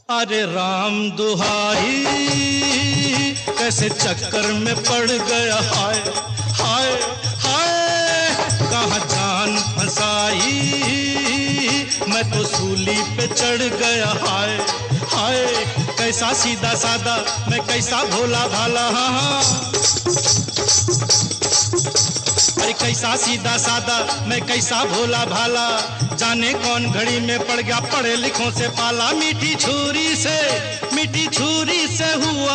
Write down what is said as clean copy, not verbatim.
अरे राम दुहाई, कैसे चक्कर में पड़ गया, हाय हाय हाय, कहाँ जान फंसाई, मैं तो सूली पे चढ़ गया, हाय हाय, कैसा सीधा सादा मैं कैसा भोला भाला, हाँ हाँ, अरे कैसा सीधा सादा मैं कैसा भोला भाला, जाने कौन घड़ी में पड़ गया पढ़े लिखों से पाला, मीठी छुरी से हुआ